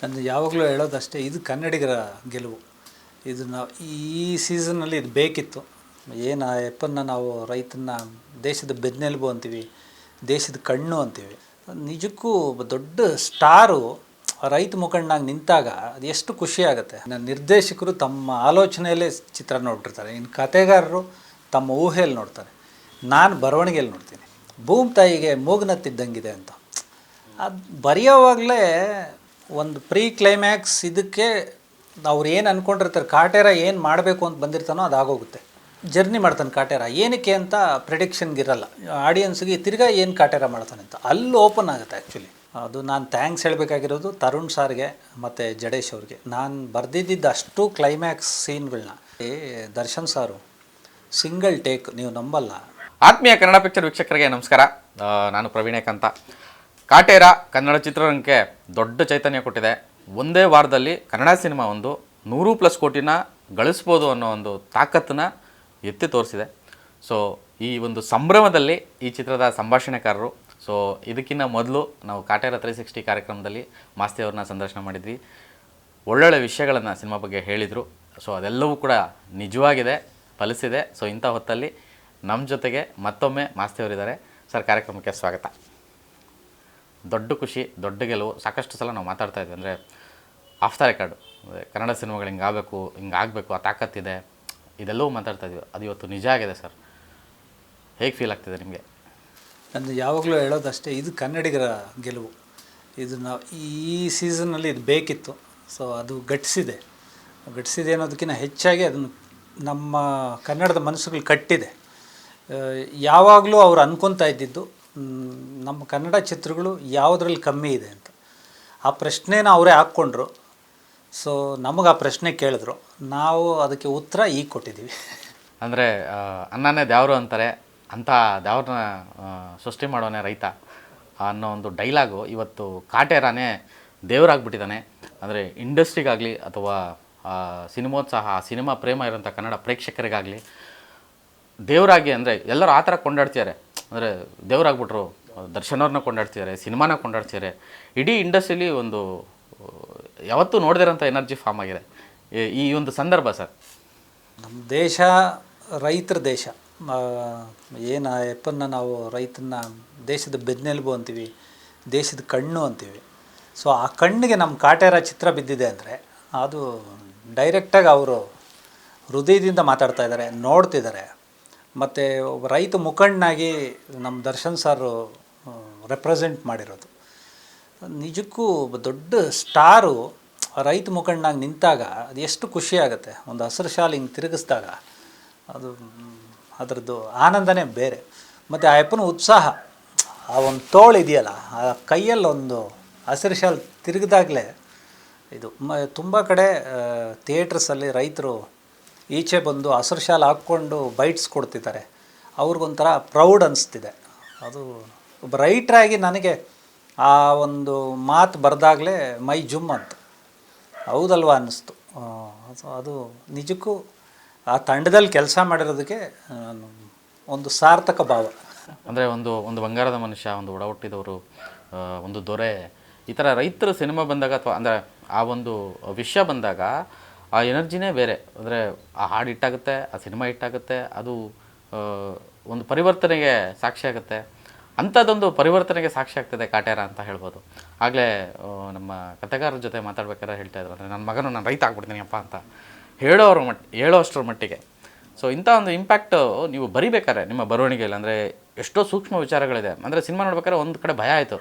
ನಾನು ಯಾವಾಗಲೂ ಹೇಳೋದಷ್ಟೇ, ಇದು ಕನ್ನಡಿಗರ ಗೆಲುವು. ಇದು ನಾವು ಈ ಸೀಸನ್ನಲ್ಲಿ ಇದು ಬೇಕಿತ್ತು. ಏನು ಆ ಎಪ್ಪನ್ನು ನಾವು ರೈತನ ದೇಶದ ಬೆನ್ನೆಲುಬು ಅಂತೀವಿ, ದೇಶದ ಕಣ್ಣು ಅಂತೀವಿ. ನಿಜಕ್ಕೂ ದೊಡ್ಡ ಸ್ಟಾರು ರೈತ ಮುಖಂಡನಾಗಿ ನಿಂತಾಗ ಅದು ಎಷ್ಟು ಖುಷಿಯಾಗುತ್ತೆ. ನಿರ್ದೇಶಕರು ತಮ್ಮ ಆಲೋಚನೆಯಲ್ಲೇ ಚಿತ್ರ ನೋಡ್ಬಿಟ್ಟಿರ್ತಾರೆ, ಇನ್ನು ಕತೆಗಾರರು ತಮ್ಮ ಊಹೆಯಲ್ಲಿ ನೋಡ್ತಾರೆ, ನಾನು ಬರವಣಿಗೆಯಲ್ಲಿ ನೋಡ್ತೀನಿ. ಭೂಮಿ ತಾಯಿಗೆ ಮೂಗ್ನತ್ತಿದ್ದಂಗಿದೆ ಅಂತ. ಅದು ಬರೆಯೋವಾಗಲೇ ಒಂದು ಪ್ರೀ ಕ್ಲೈಮ್ಯಾಕ್ಸ್ ಇದಕ್ಕೆ ಅವ್ರು ಏನು ಅಂದ್ಕೊಂಡಿರ್ತಾರೆ, ಕಾಟೇರ ಏನು ಮಾಡಬೇಕು ಅಂತ ಬಂದಿರ್ತಾನೋ ಅದು ಆಗೋಗುತ್ತೆ. ಜರ್ನಿ ಮಾಡ್ತಾನೆ ಕಾಟೇರ, ಏನಕ್ಕೆ ಅಂತ ಪ್ರಿಡಿಕ್ಷನ್ಗಿರಲ್ಲ ಆಡಿಯನ್ಸ್ಗೆ, ತಿರ್ಗಾ ಏನು ಕಾಟೇರ ಮಾಡ್ತಾನೆ ಅಂತ ಅಲ್ಲಿ ಓಪನ್ ಆಗುತ್ತೆ. ಆ್ಯಕ್ಚುಲಿ ಅದು ನಾನು ಥ್ಯಾಂಕ್ಸ್ ಹೇಳಬೇಕಾಗಿರೋದು ತರುಣ್ ಸಾರ್ಗೆ ಮತ್ತು ಜಡೇಶ್ ಅವ್ರಿಗೆ. ನಾನು ಬರೆದಿದ್ದ ಅಷ್ಟು ಕ್ಲೈಮ್ಯಾಕ್ಸ್ ಸೀನ್ಗಳನ್ನ ದರ್ಶನ್ ಸಾರು ಸಿಂಗಲ್ ಟೇಕ್, ನೀವು ನಂಬಲ್ಲ. ಆತ್ಮೀಯ ಕನ್ನಡ ಪಿಕ್ಚರ್ ವೀಕ್ಷಕರಿಗೆ ನಮಸ್ಕಾರ. ನಾನು ಪ್ರವೀಣೇಕಂತ. ಕಾಟೇರ ಕನ್ನಡ ಚಿತ್ರರಂಗಕ್ಕೆ ದೊಡ್ಡ ಚೈತನ್ಯ ಕೊಟ್ಟಿದೆ. ಒಂದೇ ವಾರದಲ್ಲಿ ಕನ್ನಡ ಸಿನಿಮಾ ಒಂದು 100+ ಕೋಟಿನ ಗಳಿಸ್ಬೋದು ಅನ್ನೋ ಒಂದು ತಾಕತ್ತನ್ನ ಎತ್ತಿ ತೋರಿಸಿದೆ. ಸೊ ಈ ಒಂದು ಸಂಭ್ರಮದಲ್ಲಿ ಈ ಚಿತ್ರದ ಸಂಭಾಷಣೆಕಾರರು, ಸೊ ಇದಕ್ಕಿಂತ ಮೊದಲು ನಾವು ಕಾಟೇರ 360 ಕಾರ್ಯಕ್ರಮದಲ್ಲಿ ಮಾಸ್ತಿ ಅವ್ರನ್ನ ಸಂದರ್ಶನ ಮಾಡಿದ್ವಿ. ಒಳ್ಳೊಳ್ಳೆ ವಿಷಯಗಳನ್ನು ಸಿನಿಮಾ ಬಗ್ಗೆ ಹೇಳಿದರು. ಸೊ ಅದೆಲ್ಲವೂ ಕೂಡ ನಿಜವಾಗಿದೆ, ಫಲಿಸಿದೆ. ಸೊ ಇಂಥ ಹೊತ್ತಲ್ಲಿ ನಮ್ಮ ಜೊತೆಗೆ ಮತ್ತೊಮ್ಮೆ ಮಾಸ್ತಿ ಅವರಿದ್ದಾರೆ. ಸರ್, ಕಾರ್ಯಕ್ರಮಕ್ಕೆ ಸ್ವಾಗತ. ದೊಡ್ಡ ಖುಷಿ, ದೊಡ್ಡ ಗೆಲುವು. ಸಾಕಷ್ಟು ಸಲ ನಾವು ಮಾತಾಡ್ತಾ ಇದ್ವಿ, ಅಂದರೆ ಆಫ್ ದ ರೆಕಾರ್ಡು, ಕನ್ನಡ ಸಿನಿಮಾಗಳು ಹಿಂಗಾಗಬೇಕು, ಹಿಂಗಾಗಬೇಕು, ಆ ತಾಕತ್ತಿದೆ, ಇದೆಲ್ಲವೂ ಮಾತಾಡ್ತಾ ಇದ್ವಿ. ಅದು ಇವತ್ತು ನಿಜ ಆಗಿದೆ ಸರ್. ಹೇಗೆ ಫೀಲ್ ಆಗ್ತಿದೆ ನಿಮಗೆ? ನಾನು ಯಾವಾಗಲೂ ಹೇಳೋದಷ್ಟೇ, ಇದು ಕನ್ನಡಿಗರ ಗೆಲುವು. ಇದು ನಾವು ಈ ಸೀಸನ್ನಲ್ಲಿ ಇದು ಬೇಕಿತ್ತು. ಸೊ ಅದು ಗಟ್ಟಿಸಿದೆ ಅನ್ನೋದಕ್ಕಿಂತ ಹೆಚ್ಚಾಗಿ ಅದನ್ನು ನಮ್ಮ ಕನ್ನಡದ ಮನಸ್ಸುಗಳು ಕಟ್ಟಿದೆ. ಯಾವಾಗಲೂ ಅವ್ರು ಅನ್ಕೊತಾ ಇದ್ದಿದ್ದು, ನಮ್ಮ ಕನ್ನಡ ಚಿತ್ರಗಳು ಯಾವುದ್ರಲ್ಲಿ ಕಮ್ಮಿ ಇದೆ ಅಂತ. ಆ ಪ್ರಶ್ನೆನ ಅವರೇ ಹಾಕ್ಕೊಂಡ್ರು. ಸೊ ನಮಗೆ ಆ ಪ್ರಶ್ನೆ ಕೇಳಿದ್ರು, ನಾವು ಅದಕ್ಕೆ ಉತ್ತರ ಈಗ ಕೊಟ್ಟಿದ್ದೀವಿ. ಅಂದರೆ ಅನ್ನನೇ ದೇವರು ಅಂತಾರೆ, ಅಂಥ ದೇವ್ರನ್ನ ಸೃಷ್ಟಿ ಮಾಡೋನೇ ರೈತ ಅನ್ನೋ ಒಂದು ಡೈಲಾಗು ಇವತ್ತು ಕಾಟೇರನೇ ದೇವರಾಗ್ಬಿಟ್ಟಿದ್ದಾನೆ. ಅಂದರೆ ಇಂಡಸ್ಟ್ರಿಗಾಗಲಿ ಅಥವಾ ಸಿನಿಮೋತ್ಸಾಹ, ಸಿನಿಮಾ ಪ್ರೇಮ ಇರೋಂಥ ಕನ್ನಡ ಪ್ರೇಕ್ಷಕರಿಗಾಗಲಿ ದೇವರಾಗಿ, ಅಂದರೆ ಎಲ್ಲರೂ ಆ ಥರ ಕೊಂಡಾಡ್ತಿದ್ದಾರೆ. ಅಂದರೆ ದೇವರಾಗ್ಬಿಟ್ರು, ದರ್ಶನವ್ರನ್ನ ಕೊಂಡಾಡ್ತಿದ್ದಾರೆ, ಸಿನಿಮಾನ ಕೊಂಡಾಡ್ತಿದ್ದಾರೆ. ಇಡೀ ಇಂಡಸ್ಟ್ರಿಲಿ ಒಂದು ಯಾವತ್ತೂ ನೋಡದಿರೋಂಥ ಎನರ್ಜಿ ಫಾರ್ಮ್ ಆಗಿದೆ ಈ ಒಂದು ಸಂದರ್ಭ ಸರ್. ನಮ್ಮ ದೇಶ ರೈತರ ದೇಶ. ಏನು ಆ ಎಪ್ಪನ್ನು ನಾವು ರೈತನ ದೇಶದ ಬೆನ್ನೆಲುಬು ಅಂತೀವಿ, ದೇಶದ ಕಣ್ಣು ಅಂತೀವಿ. ಸೊ ಆ ಕಣ್ಣಿಗೆ ನಮ್ಮ ಕಾಟೇರ ಚಿತ್ರ ಬಿದ್ದಿದೆ ಅಂದರೆ ಅದು ಡೈರೆಕ್ಟಾಗಿ ಅವರು ಹೃದಯದಿಂದ ಮಾತಾಡ್ತಾ ಇದ್ದಾರೆ, ನೋಡ್ತಿದ್ದಾರೆ. ಮತ್ತು ಒಬ್ಬ ರೈತ ಮುಖಂಡನಾಗಿ ನಮ್ಮ ದರ್ಶನ್ ಸಾರು ರೆಪ್ರೆಸೆಂಟ್ ಮಾಡಿರೋದು. ನಿಜಕ್ಕೂ ದೊಡ್ಡ ಸ್ಟಾರು ರೈತ ಮುಖಂಡನಾಗಿ ನಿಂತಾಗ ಅದು ಎಷ್ಟು ಖುಷಿಯಾಗುತ್ತೆ. ಒಂದು ಹಸಿರು ಶಾಲೆ ಹಿಂಗೆ ತಿರುಗಿಸ್ದಾಗ ಅದು ಅದರದ್ದು ಆನಂದನೇ ಬೇರೆ. ಮತ್ತು ಆ ಅಪ್ಪನ ಉತ್ಸಾಹ, ಆ ಒಂದು ತೋಳು ಇದೆಯಲ್ಲ, ಆ ಕೈಯಲ್ಲೊಂದು ಹಸಿರು ಶಾಲೆ ತಿರುಗಿದಾಗಲೇ ಇದು ತುಂಬ ಕಡೆ ಥಿಯೇಟ್ರಸಲ್ಲಿ ರೈತರು ಈಚೆ ಬಂದು ಹಸಿರು ಶಾಲೆ ಹಾಕ್ಕೊಂಡು ಬೈಟ್ಸ್ ಕೊಡ್ತಿದ್ದಾರೆ. ಅವ್ರಿಗೊಂಥರ ಪ್ರೌಡ್ ಅನಿಸ್ತಿದೆ. ಅದು ಒಬ್ಬ ರೈಟ್ರಾಗಿ ನನಗೆ ಆ ಒಂದು ಮಾತು ಬರೆದಾಗಲೇ ಮೈ ಜುಮ್ ಅಂತ, ಹೌದಲ್ವಾ ಅನ್ನಿಸ್ತು. ಅದು ನಿಜಕ್ಕೂ ಆ ತಂಡದಲ್ಲಿ ಕೆಲಸ ಮಾಡಿರೋದಕ್ಕೆ ಒಂದು ಸಾರ್ಥಕ ಭಾವ. ಅಂದರೆ ಒಂದು ಬಂಗಾರದ ಮನುಷ್ಯ, ಒಂದು ಒಡ ಹುಟ್ಟಿದವರು, ಒಂದು ದೊರೆ, ಈ ಥರ ರೈತರ ಸಿನಿಮಾ ಬಂದಾಗ ಅಥವಾ ಅಂದರೆ ಆ ಒಂದು ವಿಷಯ ಬಂದಾಗ ಆ ಎನರ್ಜಿನೇ ಬೇರೆ. ಅಂದರೆ ಆ ಹಾಡು ಹಿಟ್ಟಾಗುತ್ತೆ, ಆ ಸಿನಿಮಾ ಹಿಟ್ಟಾಗುತ್ತೆ, ಅದು ಒಂದು ಪರಿವರ್ತನೆಗೆ ಸಾಕ್ಷಿ ಆಗುತ್ತೆ. ಅಂಥದ್ದೊಂದು ಪರಿವರ್ತನೆಗೆ ಸಾಕ್ಷಿ ಆಗ್ತದೆ ಕಾಟೇರ ಅಂತ ಹೇಳ್ಬೋದು. ಆಗಲೇ ನಮ್ಮ ಕಥೆಗಾರರ ಜೊತೆ ಮಾತಾಡ್ಬೇಕಾದ್ರೆ ಹೇಳ್ತಾಯಿದ್ರು, ಅಂದರೆ ನನ್ನ ಮಗನು ನಾನು ರೈತ ಆಗ್ಬಿಡ್ತೀನಿ ಅಪ್ಪ ಅಂತ ಹೇಳೋಷ್ಟರ ಮಟ್ಟಿಗೆ. ಸೊ ಇಂಥ ಒಂದು ಇಂಪ್ಯಾಕ್ಟು ನೀವು ಬರಿಬೇಕಾದ್ರೆ ನಿಮ್ಮ ಬರವಣಿಗೆಯಲ್ಲಿ, ಅಂದರೆ ಎಷ್ಟೋ ಸೂಕ್ಷ್ಮ ವಿಚಾರಗಳಿದೆ. ಅಂದರೆ ಸಿನಿಮಾ ನೋಡ್ಬೇಕಾದ್ರೆ ಒಂದು ಕಡೆ ಭಯ ಆಯಿತು,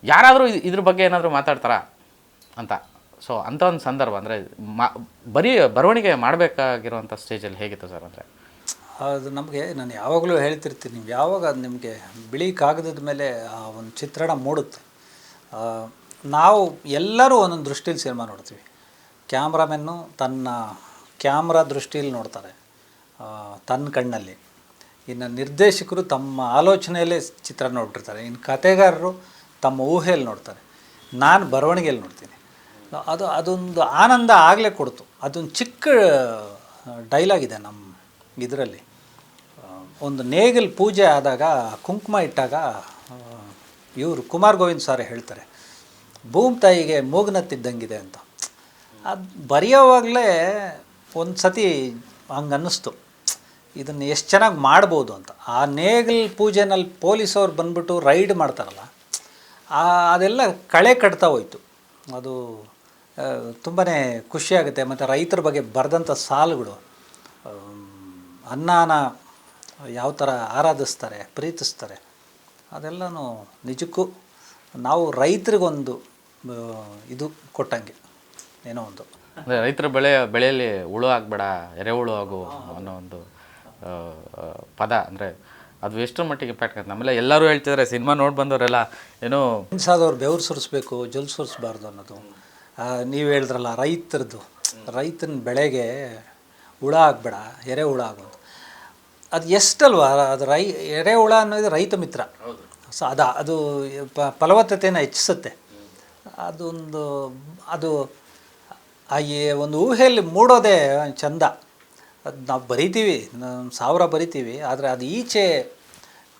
ಯಾರಾದರೂ ಇದ್ರ ಬಗ್ಗೆ ಏನಾದರೂ ಮಾತಾಡ್ತಾರಾ ಅಂತ. ಸೊ ಅಂಥ ಒಂದು ಸಂದರ್ಭ, ಅಂದರೆ ಬರವಣಿಗೆ ಮಾಡಬೇಕಾಗಿರುವಂಥ ಸ್ಟೇಜಲ್ಲಿ ಹೇಗಿತ್ತು ಸರ್? ಅಂದರೆ ಅದು ನಮಗೆ, ನಾನು ಯಾವಾಗಲೂ ಹೇಳ್ತಿರ್ತೀನಿ, ಯಾವಾಗ ಅದು ನಿಮಗೆ ಬಿಳಿ ಕಾಗದದ ಮೇಲೆ ಆ ಒಂದು ಚಿತ್ರಣ ಮೂಡುತ್ತೆ. ನಾವು ಎಲ್ಲರೂ ಒಂದೊಂದು ದೃಷ್ಟಿಲಿ ಸಿನಿಮಾ ನೋಡ್ತೀವಿ. ಕ್ಯಾಮ್ರಾಮೆನ್ನು ತನ್ನ ಕ್ಯಾಮ್ರಾ ದೃಷ್ಟಿಯಲ್ಲಿ ನೋಡ್ತಾರೆ, ತನ್ನ ಕಣ್ಣಲ್ಲಿ. ಇನ್ನು ನಿರ್ದೇಶಕರು ತಮ್ಮ ಆಲೋಚನೆಯಲ್ಲೇ ಚಿತ್ರ ನೋಡ್ಬಿಟ್ಟಿರ್ತಾರೆ. ಇನ್ನು ಕತೆಗಾರರು ತಮ್ಮ ಊಹೆಯಲ್ಲಿ ನೋಡ್ತಾರೆ, ನಾನು ಬರವಣಿಗೆಯಲ್ಲಿ ನೋಡ್ತೀನಿ. ಅದೊಂದು ಆನಂದ ಆಗಲೇ ಕೊಡ್ತು. ಅದೊಂದು ಚಿಕ್ಕ ಡೈಲಾಗ್ ಇದೆ ನಮ್ಮ ಇದರಲ್ಲಿ. ಒಂದು ನೇಗಿಲ್ ಪೂಜೆ ಆದಾಗ ಕುಂಕುಮ ಇಟ್ಟಾಗ ಇವರು ಕುಮಾರ್ ಗೋವಿಂದ್ ಸಾರೇ ಹೇಳ್ತಾರೆ, ಭೂಮಿ ತಾಯಿಗೆ ಮೂಗ್ನತ್ತಿದ್ದಂಗಿದೆ ಅಂತ. ಅದು ಬರೆಯೋವಾಗಲೇ ಒಂದು ಸತಿ ಹಂಗೆ ಅನ್ನಿಸ್ತು, ಇದನ್ನು ಎಷ್ಟು ಚೆನ್ನಾಗಿ ಮಾಡ್ಬೋದು ಅಂತ. ಆ ನೇಗಿಲ್ ಪೂಜೆನಲ್ಲಿ ಪೊಲೀಸವ್ರು ಬಂದ್ಬಿಟ್ಟು ರೈಡ್ ಮಾಡ್ತಾರಲ್ಲ, ಅದೆಲ್ಲ ಕಳೆ ಕಟ್ತಾ ಹೋಯ್ತು. ಅದು ತುಂಬಾ ಖುಷಿಯಾಗುತ್ತೆ. ಮತ್ತು ರೈತರ ಬಗ್ಗೆ ಬರೆದಂಥ ಸಾಲುಗಳು, ಅನ್ನನ ಯಾವ ಥರ ಆರಾಧಿಸ್ತಾರೆ, ಪ್ರೀತಿಸ್ತಾರೆ, ಅದೆಲ್ಲನೂ ನಿಜಕ್ಕೂ ನಾವು ರೈತರಿಗೊಂದು ಇದು ಕೊಟ್ಟಂಗೆ ಏನೋ ಒಂದು. ಅಂದರೆ ರೈತರ ಬೆಳೆಯಲ್ಲಿ ಹುಳು ಆಗಬೇಡ, ಎರೆಹುಳು ಆಗು ಅನ್ನೋ ಒಂದು ಪದ, ಅಂದರೆ ಅದು ಎಷ್ಟರ ಮಟ್ಟಿಗೆ ಇಂಪ್ಯಾಕ್ಟ್ ಆಗುತ್ತೆ. ನಮ್ಮೆಲ್ಲ ಎಲ್ಲರೂ ಹೇಳ್ತಿದ್ದಾರೆ, ಸಿನಿಮಾ ನೋಡಿ ಬಂದವರೆಲ್ಲ ಏನೋ ಹಿಂಸಾದವ್ರು ಬೆವರು ಸುರಿಸ್ಬೇಕು, ಜೊಲ್ ಸುರಿಸ್ಬಾರ್ದು ಅನ್ನೋದು. ನೀವು ಹೇಳಿದ್ರಲ್ಲ ರೈತನ ಬೆಳೆಗೆ ಹುಳ ಆಗಬೇಡ, ಎರೆಹುಳ ಆಗೋದು. ಅದು ಎಷ್ಟಲ್ವ, ಅದು ಎರೆಹುಳ ಅನ್ನೋದು ರೈತ ಮಿತ್ರ. ಸೊ ಅದು ಫಲವತ್ತತೆಯನ್ನು ಹೆಚ್ಚಿಸುತ್ತೆ. ಅದು ಒಂದು ಊಹೆಯಲ್ಲಿ ಮೂಡೋದೇ ಚಂದ. ಅದು ನಾವು ಬರಿತೀವಿ, 1000 ಬರಿತೀವಿ, ಆದರೆ ಅದು ಈಚೆ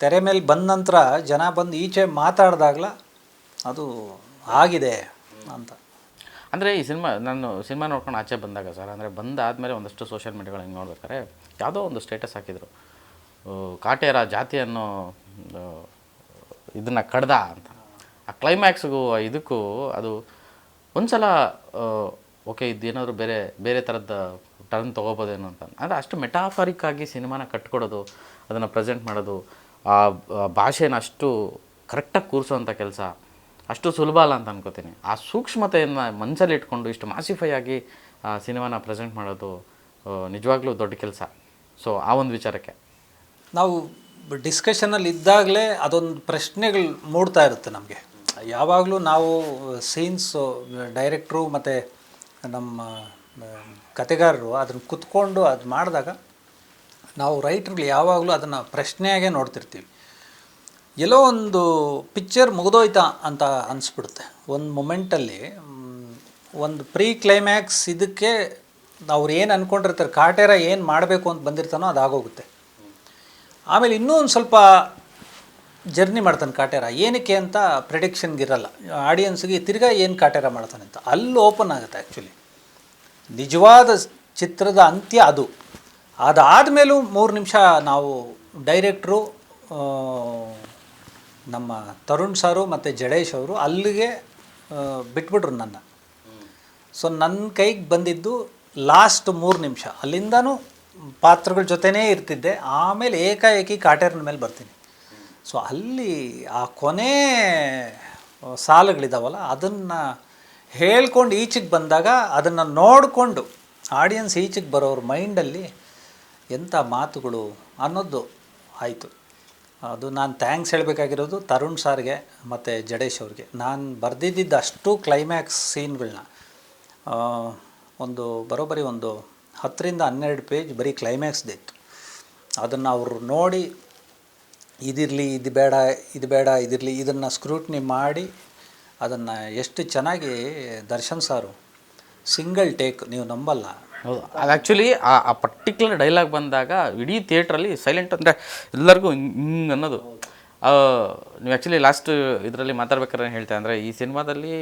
ತೆರೆ ಮೇಲೆ ಬಂದ ನಂತರ ಜನ ಬಂದು ಈಚೆ ಮಾತಾಡಿದಾಗಲ ಅದು ಆಗಿದೆ ಅಂತ. ಅಂದರೆ ಈ ಸಿನಿಮಾ ನೋಡ್ಕೊಂಡು ಆಚೆ ಬಂದಾಗ ಸರ್, ಅಂದರೆ ಬಂದಾದಮೇಲೆ ಒಂದಷ್ಟು ಸೋಷಿಯಲ್ ಮೀಡಿಯಾಗಳು ಹಿಂಗೆ ನೋಡ್ಬೇಕಾದ್ರೆ ಯಾವುದೋ ಒಂದು ಸ್ಟೇಟಸ್ ಹಾಕಿದರು, ಕಾಟೇರ ಜಾತಿಯನ್ನು ಇದನ್ನು ಕಡ್ದ ಅಂತ. ಆ ಕ್ಲೈಮ್ಯಾಕ್ಸ್ಗೂ ಇದಕ್ಕೂ ಅದು ಒಂದು ಸಲ ಓಕೆ ಇದೇನಾದರೂ ಬೇರೆ ಥರದ ಟರ್ನ್ ತೊಗೋಬೋದೇನೋ ಅಂತ. ಅಂದರೆ ಅಷ್ಟು ಮೆಟಾಫರಿಕ್ಕಾಗಿ ಸಿನಿಮಾನ ಕಟ್ಕೊಡೋದು, ಅದನ್ನು ಪ್ರೆಸೆಂಟ್ ಮಾಡೋದು, ಆ ಭಾಷೆನ ಅಷ್ಟು ಕರೆಕ್ಟಾಗಿ ಕೂರಿಸೋವಂಥ ಕೆಲಸ ಅಷ್ಟು ಸುಲಭ ಅಲ್ಲ ಅಂತ ಅನ್ಕೋತೀನಿ. ಆ ಸೂಕ್ಷ್ಮತೆಯನ್ನು ಮನಸ್ಸಲ್ಲಿ ಇಟ್ಕೊಂಡು ಇಷ್ಟು ಮಾಸಿಫೈ ಆಗಿ ಆ ಸಿನಿಮಾನ ಪ್ರೆಸೆಂಟ್ ಮಾಡೋದು ನಿಜವಾಗ್ಲೂ ದೊಡ್ಡ ಕೆಲಸ. ಸೊ ಆ ಒಂದು ವಿಚಾರಕ್ಕೆ ನಾವು ಡಿಸ್ಕಷನಲ್ಲಿ ಇದ್ದಾಗಲೇ ಅದೊಂದು ಪ್ರಶ್ನೆಗಳು ಮೂಡ್ತಾ ಇರುತ್ತೆ ನಮಗೆ. ಯಾವಾಗಲೂ ನಾವು ಸೀನ್ಸು ಡೈರೆಕ್ಟ್ರು ಮತ್ತು ನಮ್ಮ ಕತೆಗಾರರು ಅದನ್ನು ಕುತ್ಕೊಂಡು ಅದು ಮಾಡಿದಾಗ ನಾವು ರೈಟ್ರುಗಳು ಯಾವಾಗಲೂ ಅದನ್ನು ಪ್ರಶ್ನೆಯಾಗೇ ನೋಡ್ತಿರ್ತೀವಿ. ಎಲ್ಲೋ ಒಂದು ಪಿಕ್ಚರ್ ಮುಗಿದೋಯ್ತಾ ಅಂತ ಅನಿಸ್ಬಿಡುತ್ತೆ ಒಂದು ಮೊಮೆಂಟಲ್ಲಿ. ಒಂದು ಪ್ರೀ ಕ್ಲೈಮ್ಯಾಕ್ಸ್ ಇದಕ್ಕೆ ಅವ್ರು ಏನು ಅಂದ್ಕೊಂಡಿರ್ತಾರೆ, ಕಾಟೇರ ಏನು ಮಾಡಬೇಕು ಅಂತ ಬಂದಿರ್ತಾನೋ ಅದಾಗೋಗುತ್ತೆ. ಆಮೇಲೆ ಇನ್ನೂ ಒಂದು ಸ್ವಲ್ಪ ಜರ್ನಿ ಮಾಡ್ತಾನೆ ಕಾಟೇರ, ಏನಕ್ಕೆ ಅಂತ ಪ್ರೆಡಿಕ್ಷನ್ಗಿರಲ್ಲ ಆಡಿಯನ್ಸ್ಗೆ. ತಿರ್ಗಾ ಏನು ಕಾಟೇರ ಮಾಡ್ತಾನೆ ಅಂತ ಅಲ್ಲಿ ಓಪನ್ ಆಗುತ್ತೆ. ಆ್ಯಕ್ಚುಲಿ ನಿಜವಾದ ಚಿತ್ರದ ಅಂತ್ಯ ಅದು. ಅದಾದಮೇಲೂ 3 ನಿಮಿಷ ನಾವು ಡೈರೆಕ್ಟ್ರು ನಮ್ಮ ತರುಣ್ ಸಾರು ಮತ್ತು ಜಡೇಶ್ ಅವರು ಅಲ್ಲಿಗೆ ಬಿಟ್ಬಿಟ್ರು ನನ್ನ. ಸೊ ನನ್ನ ಕೈಗೆ ಬಂದಿದ್ದು ಲಾಸ್ಟ್ 3 ನಿಮಿಷ. ಅಲ್ಲಿಂದನೂ ಪಾತ್ರಗಳ ಜೊತೆನೇ ಇರ್ತಿದ್ದೆ, ಆಮೇಲೆ ಏಕಾಏಕಿ ಕಾಟೇರನ ಮೇಲೆ ಬರ್ತೀನಿ. ಸೊ ಅಲ್ಲಿ ಆ ಕೊನೆ ಸಾಲುಗಳಿದಾವಲ್ಲ, ಅದನ್ನು ಹೇಳ್ಕೊಂಡು ಈಚೆಗೆ ಬಂದಾಗ ಅದನ್ನು ನೋಡಿಕೊಂಡು ಆಡಿಯನ್ಸ್ ಈಚೆಗೆ ಬರೋರ ಮೈಂಡಲ್ಲಿ ಎಂಥ ಮಾತುಗಳು ಅನ್ನೋದು ಆಯಿತು. ಅದು ನಾನು ಥ್ಯಾಂಕ್ಸ್ ಹೇಳಬೇಕಾಗಿರೋದು ತರುಣ್ ಸಾರ್ಗೆ ಮತ್ತು ಜಡೇಶ್ ಅವ್ರಿಗೆ. ನಾನು ಬರೆದಿದ್ದ ಅಷ್ಟು ಕ್ಲೈಮ್ಯಾಕ್ಸ್ ಸೀನ್ಗಳನ್ನ ಬರೋಬ್ಬರಿ 10ರಿಂದ 12 ಪೇಜ್ ಬರೀ ಕ್ಲೈಮ್ಯಾಕ್ಸ್ದೇ ಇತ್ತು. ಅದನ್ನು ಅವರು ನೋಡಿ ಇದಿರಲಿ, ಇದು ಬೇಡ ಇದಿರಲಿ, ಇದನ್ನು ಸ್ಕ್ರೂಟ್ನಿ ಮಾಡಿ ಅದನ್ನು ಎಷ್ಟು ಚೆನ್ನಾಗಿ ದರ್ಶನ್ ಸಾರು ಸಿಂಗಲ್ ಟೇಕ್, ನೀವು ನಂಬಲ್ಲ. ಹೌದು, ಅದು ಆ್ಯಕ್ಚುಲಿ ಆ ಪರ್ಟಿಕ್ಯುಲರ್ ಡೈಲಾಗ್ ಬಂದಾಗ ಇಡೀ ಥಿಯೇಟ್ರಲ್ಲಿ ಸೈಲೆಂಟ್, ಅಂದರೆ ಎಲ್ಲರಿಗೂ ಹಿಂಗೆ ಅನ್ನೋದು. ನೀವು ಆ್ಯಕ್ಚುಲಿ ಲಾಸ್ಟ್ ಇದರಲ್ಲಿ ಮಾತಾಡ್ಬೇಕಾದ್ರೆ ಹೇಳ್ತಾ ಅಂದರೆ ಈ ಸಿನಿಮಾದಲ್ಲಿ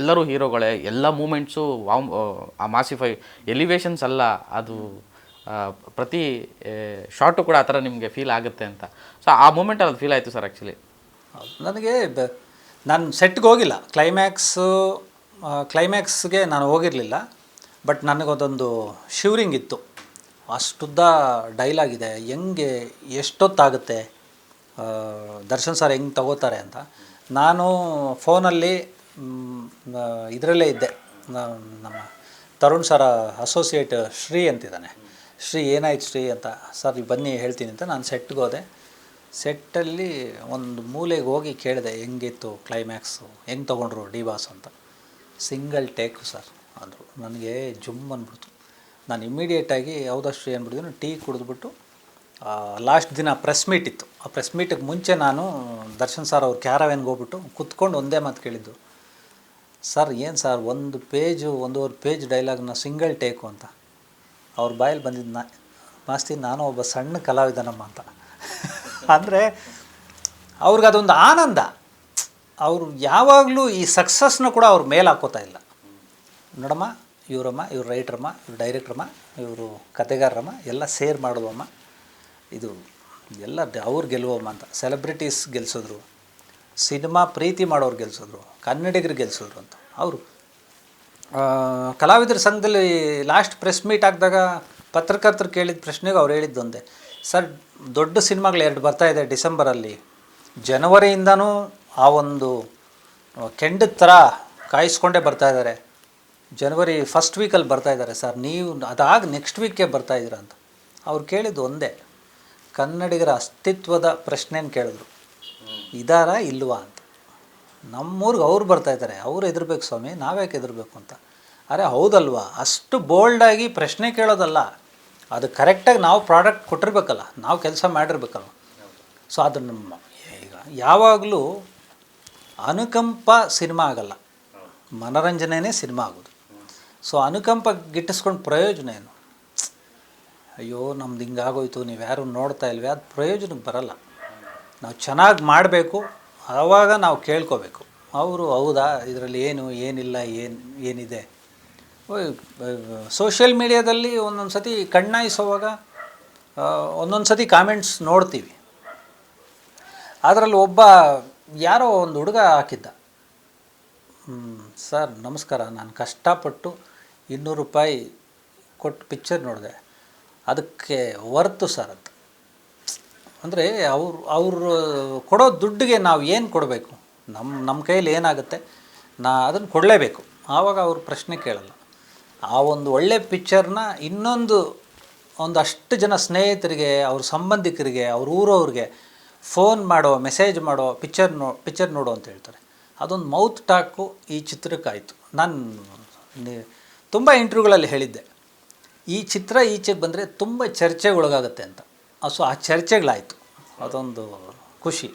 ಎಲ್ಲರೂ ಹೀರೋಗಳೇ, ಎಲ್ಲ ಮೂಮೆಂಟ್ಸು ಆ ಮಾಸಿಫೈ ಎಲಿವೇಶನ್ಸ್ ಅಲ್ಲ, ಅದು ಪ್ರತಿ ಶಾರ್ಟು ಕೂಡ ಆ ಥರ ನಿಮಗೆ ಫೀಲ್ ಆಗುತ್ತೆ ಅಂತ. ಸೊ ಆ ಮೂಮೆಂಟಲ್ಲಿ ಅದು ಫೀಲ್ ಆಯಿತು ಸರ್. ಆ್ಯಕ್ಚುಲಿ ನನಗೆ ನಾನು ಸೆಟ್ಗೆ ಹೋಗಿಲ್ಲ, ಕ್ಲೈಮ್ಯಾಕ್ಸ್ಗೆ ನಾನು ಹೋಗಿರಲಿಲ್ಲ. ಬಟ್ ನನಗೊಂದೊಂದು ಶಿವರಿಂಗ್ ಇತ್ತು, ಅಷ್ಟುದ್ದ ಡೈಲಾಗ್ ಇದೆ, ಹೆಂಗೆ ಎಷ್ಟೊತ್ತಾಗುತ್ತೆ, ದರ್ಶನ್ ಸರ್ ಹೆಂಗೆ ತಗೋತಾರೆ ಅಂತ. ನಾನು ಫೋನಲ್ಲಿ ಇದರಲ್ಲೇ ಇದ್ದೆ, ನಮ್ಮ ತರುಣ್ ಸರ ಅಸೋಸಿಯೇಟ್ ಶ್ರೀ ಅಂತಿದ್ದಾನೆ. ಶ್ರೀ ಏನಾಯ್ತು ಶ್ರೀ ಅಂತ, ಸರ್ ಬನ್ನಿ ಹೇಳ್ತೀನಿ ಅಂತ ನಾನು ಸೆಟ್ಗೆ ಹೋದೆ. ಸೆಟ್ಟಲ್ಲಿ ಒಂದು ಮೂಲೆಗೆ ಹೋಗಿ ಕೇಳಿದೆ, ಹೆಂಗಿತ್ತು ಕ್ಲೈಮ್ಯಾಕ್ಸು, ಹೆಂಗೆ ತೊಗೊಂಡ್ರು ಡಿ ಬಾಸ್ ಅಂತ. ಸಿಂಗಲ್ ಟೇಕು ಸರ್ ಅಂದರು. ನನಗೆ ಜುಮ್ ಅಂದ್ಬಿಡ್ತು. ನಾನು ಇಮ್ಮಿಡಿಯೇಟಾಗಿ ಹೌದಷ್ಟು ಅಂದ್ಬಿಟ್ಟಿದ್ದೀನಿ, ಟೀ ಕುಡಿದ್ಬಿಟ್ಟು ಲಾಸ್ಟ್ ದಿನ ಪ್ರೆಸ್ ಮೀಟ್ ಇತ್ತು. ಆ ಪ್ರೆಸ್ ಮೀಟಿಗೆ ಮುಂಚೆ ನಾನು ದರ್ಶನ್ ಸರ್ ಅವ್ರ ಕ್ಯಾರವ್ಯಾನ್ಗೆ ಹೋಗ್ಬಿಟ್ಟು ಕುತ್ಕೊಂಡು ಒಂದೇ ಮಾತು ಕೇಳಿದ್ದು, ಸರ್ ಏನು ಸರ್ 1.5 ಪೇಜ್ ಡೈಲಾಗ್ನ ಸಿಂಗಲ್ ಟೇಕು ಅಂತ. ಅವ್ರ ಬಾಯಲ್ಲಿ ಬಂದಿದ್ದು ಮಾಸ್ತಿ ನಾನು ಒಬ್ಬ ಸಣ್ಣ ಕಲಾವಿದನಮ್ಮ ಅಂತ. ಅಂದರೆ ಅವ್ರಿಗೆ ಅದೊಂದು ಆನಂದ, ಅವರು ಯಾವಾಗಲೂ ಈ ಸಕ್ಸಸ್ನ ಕೂಡ ಅವ್ರು ಮೇಲೆ ಹಾಕೋತಾ ಇಲ್ಲ. ನೋಡಮ್ಮ, ಇವರಮ್ಮ, ಇವ್ರು ರೈಟ್ರಮ್ಮ, ಇವ್ರು ಡೈರೆಕ್ಟ್ರಮ್ಮ, ಇವರು ಕತೆಗಾರರಮ್ಮ, ಎಲ್ಲ ಸೇರ್ ಮಾಡುವಮ್ಮ, ಇದು ಎಲ್ಲ ಅವ್ರು ಗೆಲ್ಲುವಮ್ಮ ಅಂತ. ಸೆಲೆಬ್ರಿಟೀಸ್ ಗೆಲ್ಸಿದ್ರು, ಸಿನಿಮಾ ಪ್ರೀತಿ ಮಾಡೋರು ಗೆಲ್ಸಿದ್ರು, ಕನ್ನಡಿಗರು ಗೆಲ್ಸಿದ್ರು ಅಂತ. ಅವರು ಕಲಾವಿದರ ಸಂಘದಲ್ಲಿ ಲಾಸ್ಟ್ ಪ್ರೆಸ್ ಮೀಟ್ ಆಗಿದಾಗ ಪತ್ರಕರ್ತರು ಕೇಳಿದ ಪ್ರಶ್ನೆಗೆ ಅವ್ರು ಹೇಳಿದ್ದೊಂದೇ, ಸರ್ ದೊಡ್ಡ ಸಿನಿಮಾಗಳು 2 ಬರ್ತಾಯಿದೆ ಡಿಸೆಂಬರಲ್ಲಿ, ಜನವರಿಯಿಂದನೂ ಆ ಒಂದು ಕೆಂಡದ ಥರ ಕಾಯಿಸ್ಕೊಂಡೇ ಬರ್ತಾಯಿದ್ದಾರೆ, ಜನವರಿ ಫಸ್ಟ್ ವೀಕಲ್ಲಿ ಬರ್ತಾಯಿದ್ದಾರೆ ಸರ್, ನೀವು ಅದಾಗಿ ನೆಕ್ಸ್ಟ್ ವೀಕ್ಗೆ ಬರ್ತಾಯಿದ್ದೀರ ಅಂತ. ಅವ್ರು ಕೇಳಿದ್ದು ಒಂದೇ, ಕನ್ನಡಿಗರ ಅಸ್ತಿತ್ವದ ಪ್ರಶ್ನೆನ ಕೇಳಿದ್ರು, ಇದಾರಾ ಇಲ್ವಾ ಅಂತ. ನಮ್ಮೂರಿಗೆ ಅವ್ರು ಬರ್ತಾಯಿದ್ದಾರೆ, ಅವ್ರು ಹೆದರ್ಬೇಕು ಸ್ವಾಮಿ, ನಾವ್ಯಾಕೆ ಹೆದರ್ಬೇಕು ಅಂತ. ಅರೆ ಹೌದಲ್ವಾ, ಅಷ್ಟು ಬೋಲ್ಡಾಗಿ ಪ್ರಶ್ನೆ ಕೇಳೋದಲ್ಲ, ಅದು ಕರೆಕ್ಟಾಗಿ ನಾವು ಪ್ರಾಡಕ್ಟ್ ಕೊಟ್ಟಿರ್ಬೇಕಲ್ಲ, ನಾವು ಕೆಲಸ ಮಾಡಿರ್ಬೇಕಲ್ಲ. ಸೊ ಅದನ್ನು ಈಗ ಯಾವಾಗಲೂ ಅನುಕಂಪ ಸಿನಿಮಾ ಆಗಲ್ಲ, ಮನೋರಂಜನೆಯೇ ಸಿನಿಮಾ ಆಗೋದು. ಸೊ ಅನುಕಂಪ ಗಿಟ್ಟಿಸ್ಕೊಂಡು ಪ್ರಯೋಜನ ಏನು? ಅಯ್ಯೋ ನಮ್ದು ಹಿಂಗಾಗೋಯ್ತು, ನೀವು ಯಾರು ನೋಡ್ತಾ ಇಲ್ವೇ, ಅದು ಪ್ರಯೋಜನಕ್ಕೆ ಬರಲ್ಲ. ನಾವು ಚೆನ್ನಾಗಿ ಮಾಡಬೇಕು, ಆವಾಗ ನಾವು ಕೇಳ್ಕೋಬೇಕು. ಅವರು ಹೌದಾ ಇದರಲ್ಲಿ ಏನಿಲ್ಲ ಏನಿದೆ. ಸೋಷಿಯಲ್ ಮೀಡಿಯಾದಲ್ಲಿ ಒಂದೊಂದು ಸತಿ ಕಣ್ಣಾಯಿಸೋವಾಗ ಒಂದೊಂದು ಸತಿ ಕಾಮೆಂಟ್ಸ್ ನೋಡ್ತೀವಿ. ಅದರಲ್ಲಿ ಒಬ್ಬ ಯಾರೋ ಒಂದು ಹುಡುಗ ಹಾಕಿದ್ದ, ಸರ್ ನಮಸ್ಕಾರ, ನಾನು ಕಷ್ಟಪಟ್ಟು 200 ರೂಪಾಯಿ ಕೊಟ್ಟು ಪಿಕ್ಚರ್ ನೋಡಿದೆ, ಅದಕ್ಕೆ ವರ್ತು ಸರ್ ಅಂತ. ಅಂದರೆ ಅವರು ಕೊಡೋ ದುಡ್ಡಿಗೆ ನಾವು ಏನು ಕೊಡಬೇಕು, ನಮ್ಮ ಕೈಯಲ್ಲಿ ಏನಾಗುತ್ತೆ ಅದನ್ನು ಕೊಡಲೇಬೇಕು. ಆವಾಗ ಅವ್ರ ಪ್ರಶ್ನೆ ಕೇಳಲ್ಲ. ಆ ಒಂದು ಒಳ್ಳೆ ಪಿಕ್ಚರ್ನ ಒಂದಷ್ಟು ಜನ ಸ್ನೇಹಿತರಿಗೆ, ಅವ್ರ ಸಂಬಂಧಿಕರಿಗೆ, ಅವ್ರ ಊರವ್ರಿಗೆ ಫೋನ್ ಮಾಡೋ, ಮೆಸೇಜ್ ಮಾಡೋ, ಪಿಕ್ಚರ್ ನೋಡು ಅಂತ ಹೇಳ್ತಾರೆ. ಅದೊಂದು ಮೌತ್ ಟಾಕು ಈ ಚಿತ್ರಕ್ಕಾಯಿತು. ನಾನು ತುಂಬ ಇಂಟರ್ವ್ಯೂಗಳಲ್ಲಿ ಹೇಳಿದ್ದೆ, ಈ ಚಿತ್ರ ಈಚೆಗೆ ಬಂದರೆ ತುಂಬ ಚರ್ಚೆಗೊಳಗಾಗುತ್ತೆ ಅಂತ. ಸೊ ಆ ಚರ್ಚೆಗಳಾಯಿತು, ಅದೊಂದು ಖುಷಿ.